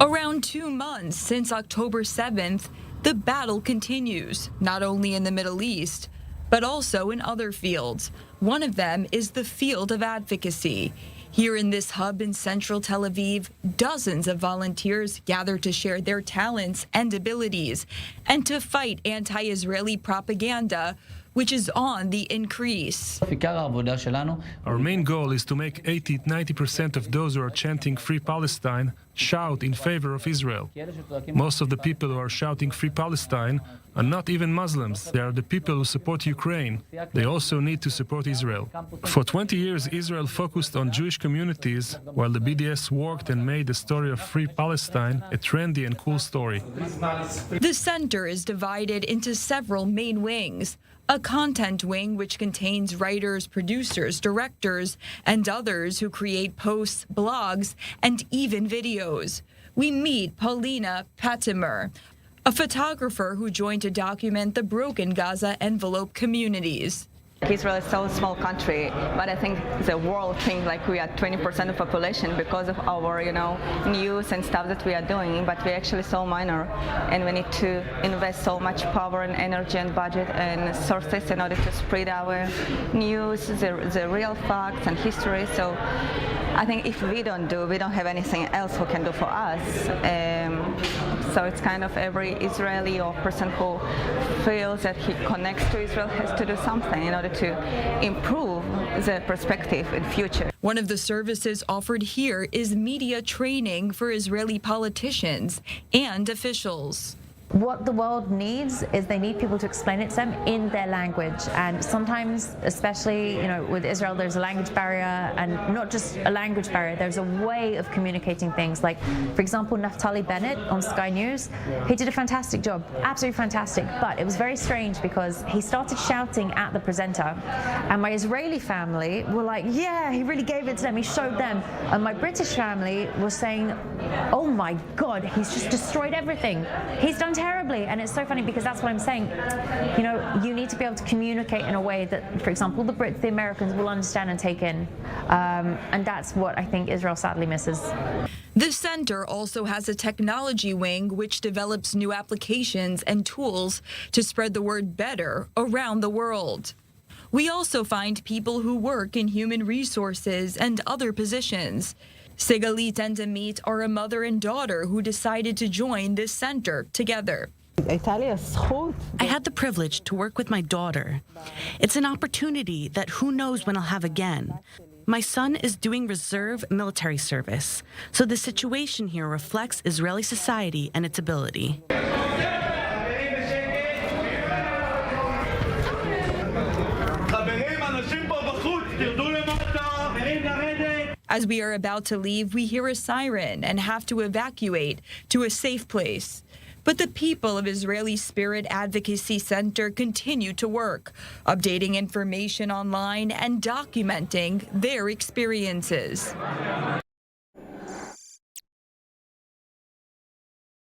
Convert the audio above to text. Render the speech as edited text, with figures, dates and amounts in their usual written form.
Around 2 months since October 7th, the battle continues, not only in the Middle East, but also in other fields. One of them is the field of advocacy. Here in this hub in central Tel Aviv, dozens of volunteers gather to share their talents and abilities and to fight anti-Israeli propaganda, which is on the increase. Our main goal is to make 80-90% of those who are chanting Free Palestine shout in favor of Israel. Most of the people who are shouting Free Palestine are not even Muslims. They are the people who support Ukraine. They also need to support Israel. For 20 years, Israel focused on Jewish communities, while the BDS worked and made the story of Free Palestine a trendy and cool story. The center is divided into several main wings. A content wing which contains writers, producers, directors, and others who create posts, blogs, and even videos. We meet Paulina Patimer, a photographer who joined to document the broken Gaza envelope communities. Israel is so small country, but I think the world thinks like we are 20% of population because of our, news and stuff that we are doing, but we're actually so minor, and we need to invest so much power and energy and budget and sources in order to spread our news, the real facts and history. So I think if we don't have anything else who can do for us. So it's kind of every Israeli or person who feels that he connects to Israel has to do something in order to improve the perspective in future. One of the services offered here is media training for Israeli politicians and officials. What the world needs is they need people to explain it to them in their language. And sometimes, especially, with Israel, there's a language barrier, and not just a language barrier, there's a way of communicating things. Like, for example, Naftali Bennett on Sky News, he did a fantastic job, absolutely fantastic. But it was very strange because he started shouting at the presenter. And my Israeli family were like, yeah, he really gave it to them, he showed them. And my British family was saying, oh my God, he's just destroyed everything. He's done terribly. And it's so funny because that's what I'm saying. You need to be able to communicate in a way that, for example, the Brits, the Americans will understand and take in. And that's what I think Israel sadly misses. The center also has a technology wing which develops new applications and tools to spread the word better around the world. We also find people who work in human resources and other positions. Sigalit and Amit are a mother and daughter who decided to join this center together. I had the privilege to work with my daughter. It's an opportunity that who knows when I'll have again. My son is doing reserve military service, so the situation here reflects Israeli society and its ability. As we are about to leave, we hear a siren and have to evacuate to a safe place. But the people of Israeli Spirit Advocacy Center continue to work, updating information online and documenting their experiences.